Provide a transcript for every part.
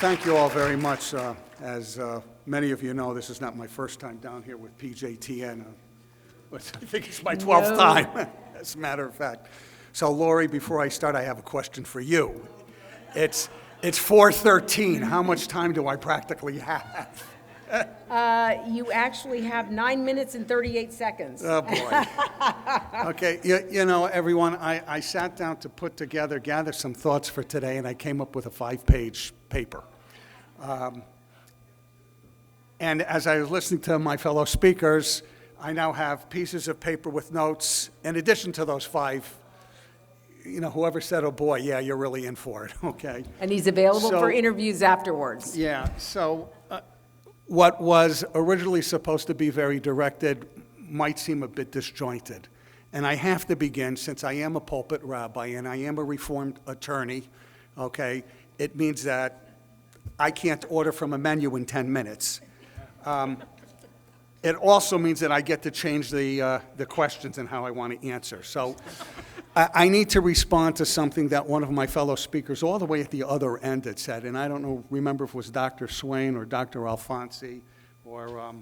Thank you all very much. As many of you know, this is not my first time down here with PJTN. But I think it's my 12th time, as a matter of fact. So, Lori, before I start, I have a question for you. It's 4:13. How much time do I practically have? You actually have 9 minutes and 38 seconds. Oh, boy. Okay, you know, everyone, I sat down to gather some thoughts for today, and I came up with a 5-page paper. And as I was listening to my fellow speakers, I now have pieces of paper with notes, in addition to those 5. You know, whoever said, oh boy, yeah, you're really in for it, okay? And he's available for interviews afterwards. Yeah, so what was originally supposed to be very directed might seem a bit disjointed. And I have to begin, since I am a pulpit rabbi and I am a Reformed attorney, okay, it means that I can't order from a menu in 10 minutes. It also means that I get to change the questions and how I want to answer. So I need to respond to something that one of my fellow speakers all the way at the other end had said, and I don't remember if it was Dr. Swain or Dr. Alfonsi or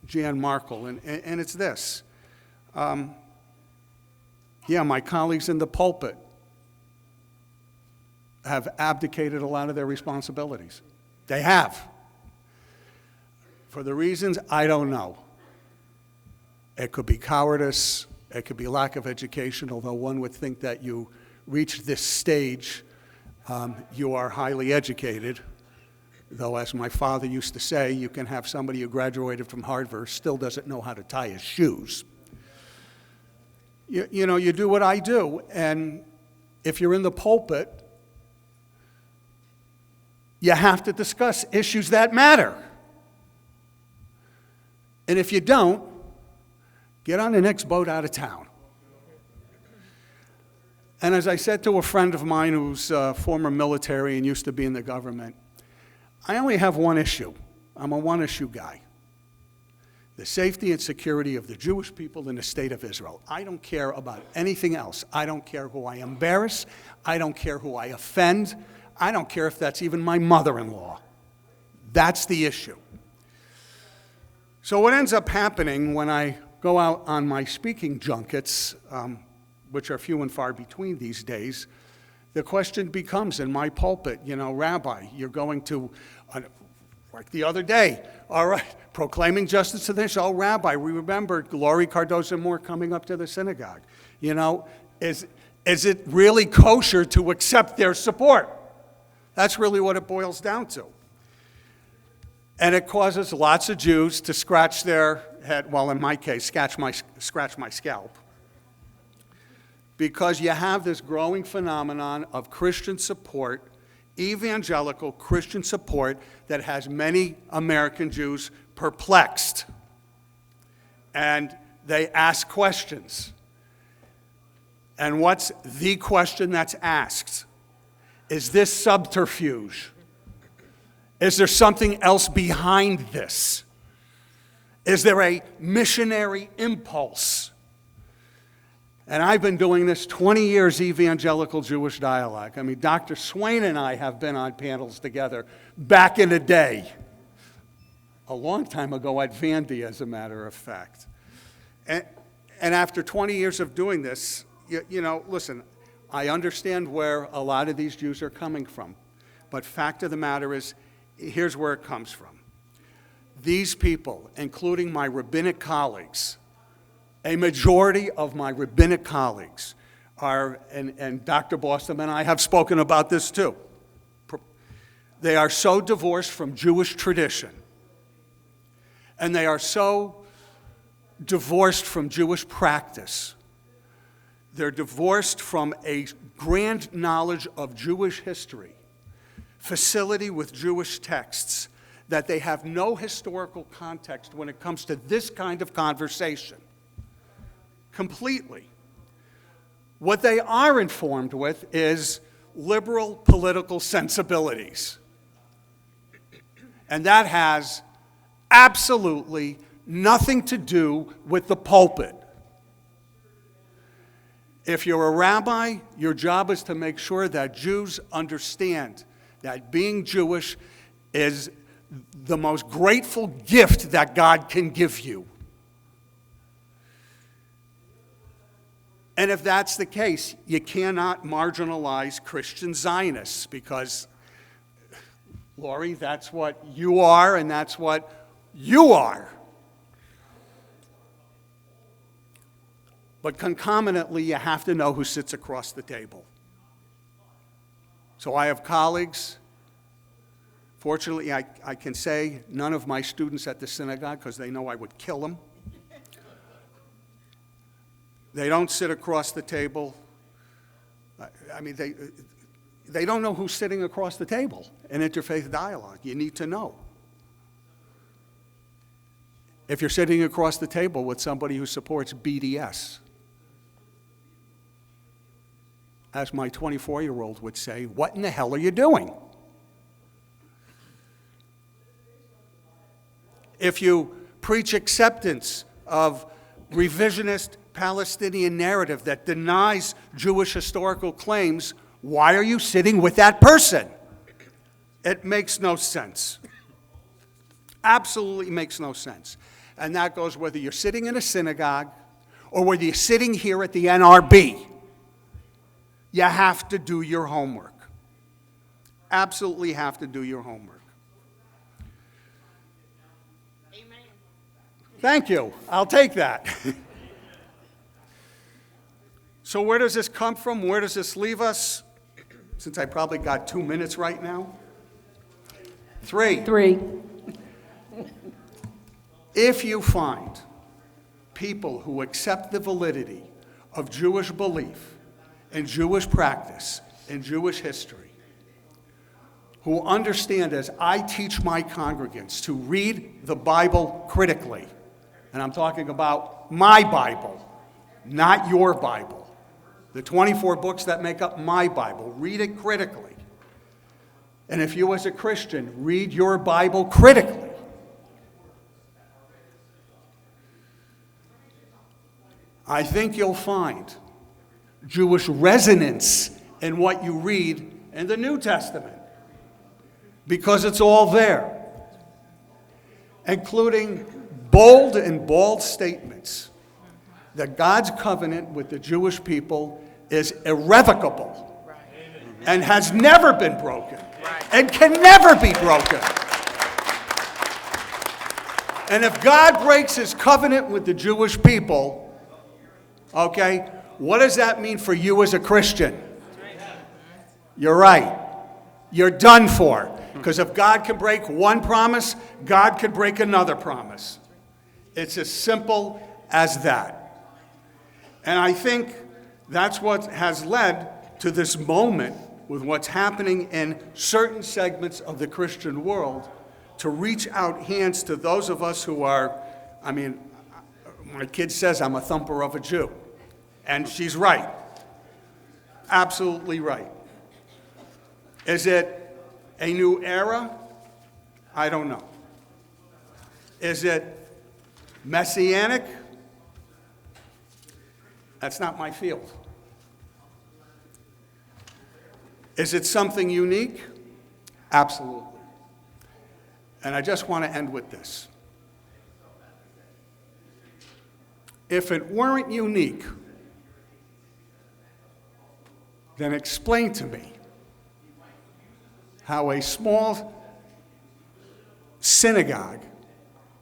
Jan Markle, and it's this. Yeah, my colleagues in the pulpit have abdicated a lot of their responsibilities. They have. For the reasons, I don't know. It could be cowardice, it could be lack of education, although one would think that you reach this stage, you are highly educated. Though, as my father used to say, you can have somebody who graduated from Harvard still doesn't know how to tie his shoes. You know, you do what I do, and if you're in the pulpit, you have to discuss issues that matter. And if you don't, get on the next boat out of town. And as I said to a friend of mine who's former military and used to be in the government, I only have one issue. I'm a one-issue guy. The safety and security of the Jewish people in the state of Israel. I don't care about anything else. I don't care who I embarrass. I don't care who I offend. I don't care if that's even my mother-in-law. That's the issue. So what ends up happening when I go out on my speaking junkets, which are few and far between these days, the question becomes in my pulpit, you know, Rabbi, you're going to, like the other day, all right, proclaiming justice to the nation. Oh, Rabbi, we remember Glory Cardoza-Moore coming up to the synagogue. You know, is it really kosher to accept their support? That's really what it boils down to. And it causes lots of Jews to scratch their head, well, in my case, scratch my scalp. Because you have this growing phenomenon of Christian support, evangelical Christian support, that has many American Jews perplexed. And they ask questions. And what's the question that's asked? Is this subterfuge? Is there something else behind this? Is there a missionary impulse? And I've been doing this 20 years, evangelical Jewish dialogue. I mean, Dr. Swain and I have been on panels together back in the day. A long time ago at Vandy, as a matter of fact. And after 20 years of doing this, you know, listen, I understand where a lot of these Jews are coming from. But fact of the matter is, here's where it comes from. These people, including my rabbinic colleagues, a majority of my rabbinic colleagues are, and Dr. Boston and I have spoken about this too, they are so divorced from Jewish tradition, and they are so divorced from Jewish practice. They're divorced from a grand knowledge of Jewish history, facility with Jewish texts, that they have no historical context when it comes to this kind of conversation. Completely. What they are informed with is liberal political sensibilities. And that has absolutely nothing to do with the pulpit. If you're a rabbi, your job is to make sure that Jews understand that being Jewish is the most grateful gift that God can give you. And if that's the case, you cannot marginalize Christian Zionists because, Lori, that's what you are and that's what you are. But concomitantly, you have to know who sits across the table. So I have colleagues. Fortunately, I can say none of my students at the synagogue because they know I would kill them. They don't sit across the table. I mean, they don't know who's sitting across the table in interfaith dialogue. You need to know. If you're sitting across the table with somebody who supports BDS, as my 24-year-old would say, what in the hell are you doing? If you preach acceptance of revisionist Palestinian narrative that denies Jewish historical claims, why are you sitting with that person? It makes no sense. Absolutely makes no sense. And that goes whether you're sitting in a synagogue or whether you're sitting here at the NRB. You have to do your homework. Absolutely have to do your homework. Amen. Thank you. I'll take that. So where does this come from? Where does this leave us? Since I probably got 2 minutes right now. 3. If you find people who accept the validity of Jewish belief and Jewish practice and Jewish history, who understand as I teach my congregants to read the Bible critically, and I'm talking about my Bible, not your Bible, the 24 books that make up my Bible, read it critically. And if you as a Christian read your Bible critically, I think you'll find Jewish resonance in what you read in the New Testament, because it's all there, including bold and bald statements that God's covenant with the Jewish people is irrevocable and has never been broken and can never be broken. And if God breaks his covenant with the Jewish people, okay, what does that mean for you as a Christian? You're right. You're done for. Because if God can break one promise, God could break another promise. It's as simple as that. And I think that's what has led to this moment with what's happening in certain segments of the Christian world to reach out hands to those of us who are, I mean, my kid says I'm a thumper of a Jew. And she's right. Absolutely right. Is it a new era? I don't know. Is it messianic? That's not my field. Is it something unique? Absolutely. And I just want to end with this. If it weren't unique, then explain to me how a small synagogue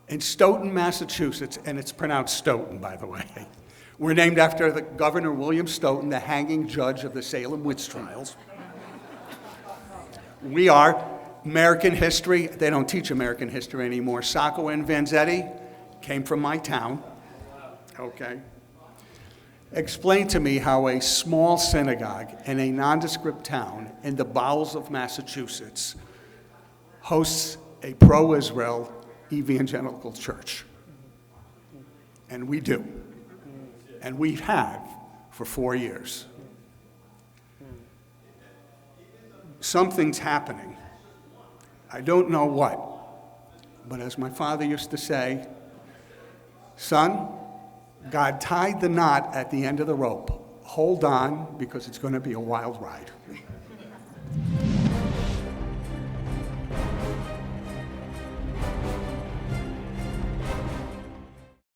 in Stoughton, Massachusetts, and it's pronounced Stoughton, by the way. We're named after the Governor William Stoughton, the hanging judge of the Salem witch trials. We are American history. They don't teach American history anymore. Sacco and Vanzetti came from my town. Okay. Explain to me how a small synagogue in a nondescript town in the bowels of Massachusetts hosts a pro-Israel evangelical church. And we do. And we have for 4 years. Something's happening. I don't know what. But as my father used to say, son, God tied the knot at the end of the rope. Hold on, because it's going to be a wild ride.